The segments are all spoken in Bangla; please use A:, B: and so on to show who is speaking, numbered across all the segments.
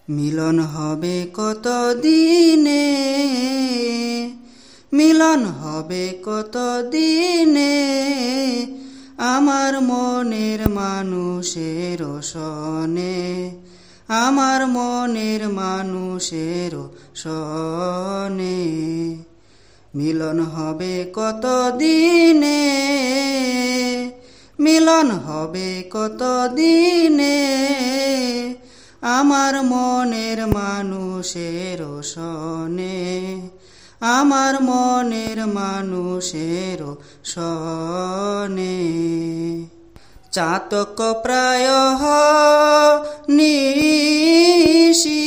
A: মিলন হবে কত দিনে, মিলন হবে কত দিনে, আমার মনের মানুষের সনে, আমার মনের মানুষের সনে। মিলন হবে কত দিনে, মিলন হবে কত দিনে, আমার মনের মানুষের সনে, আমার মনের মানুষের সনে। চাতক প্রায় নিশি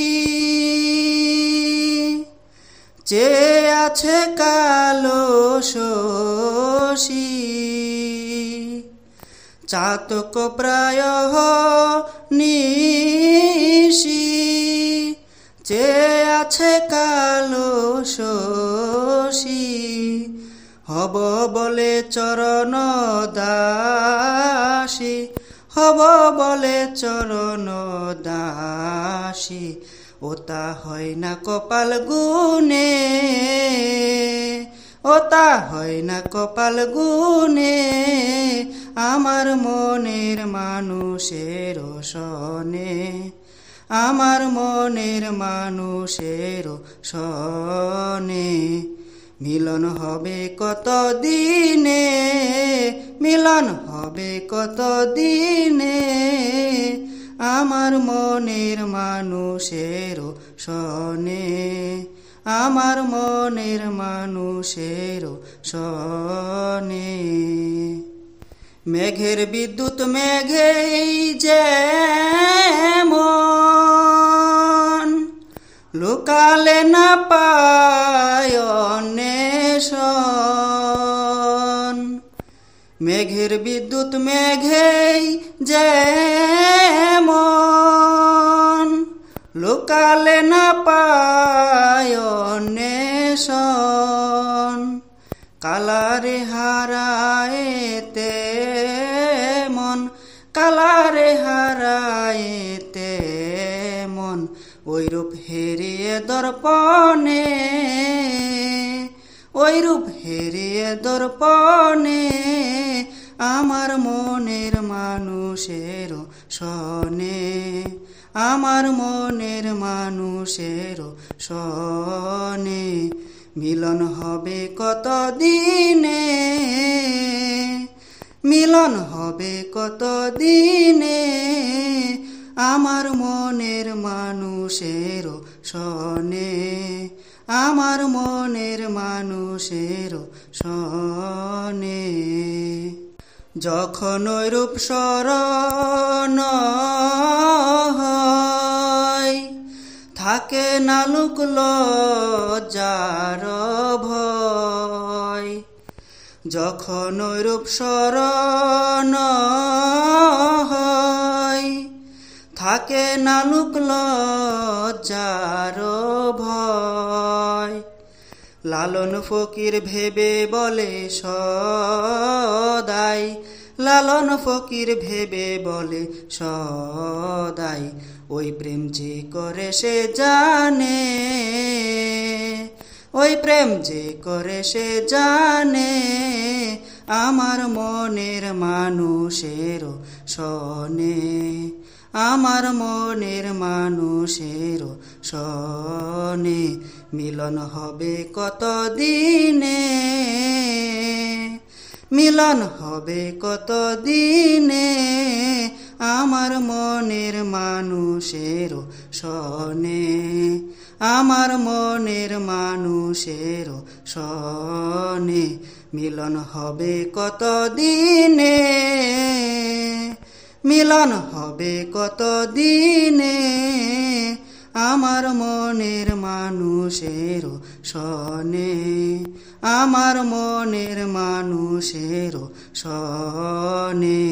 A: চেয়ে আছে কালো শশী, চাতক প্রায় নিশি চেয়ে আছে কালো শশী, হব বলে চরণ দাসী, হব বলে চরণ দাসী, ওতা হয় না কপাল গুনে, ওতা হয় না কপাল গুনে, আমার মনের মানুষের সনে, আমার মনের মানুষের সনে। মিলন হবে কত দিনে, মিলন হবে কত দিনে, আমার মনের মানুষের সনে, আমার মনের মানুষের সনে। মেঘের বিদ্যুৎ মেঘেই যেমন লোকালে না পায় অন্বেষণ, মেঘের বিদ্যুৎ মেঘেই যেমন লোকালে না পায় অন্বেষণ, কালারে হারায়েতে মন, কালারে হারায়েতে মন, ওইরূপ হেরিয়ে দর্পণে, ওইরূপ হেরিয়ে দর্পণে, আমার মনের মানুষের সনে, আমার মনের মানুষের সনে। মিলন হবে কত দিনে, মিলন হবে কত দিনে, আমার মনের মানুষের সনে, আমার মনের মানুষের সনে। যখন ওই রূপ স্মরণ হয়, থাকে না লোক লজ্জার ভয়, যখন ওই রূপ স্মরণ হয়, থাকে না লোক লজ্জার ভয়, লালন ফকির ভেবে বলে সদাই, লালন ফকির ভেবে বলে সদাই, ওই প্রেম যে করে সে জানে, ওই প্রেম যে করে সে জানে, আমার মনের মানুষের সনে, আমার মনের মানুষের সনে। মিলন হবে কত দিনে, মিলন হবে কত দিনে, আমার মনের মানুষের সনে, আমার মনের মানুষের সনে। মিলন হবে কত দিনে, মিলন হবে কত দিনে, আমার মনের মানুষের সনে, আমার মনের মানুষের সনে।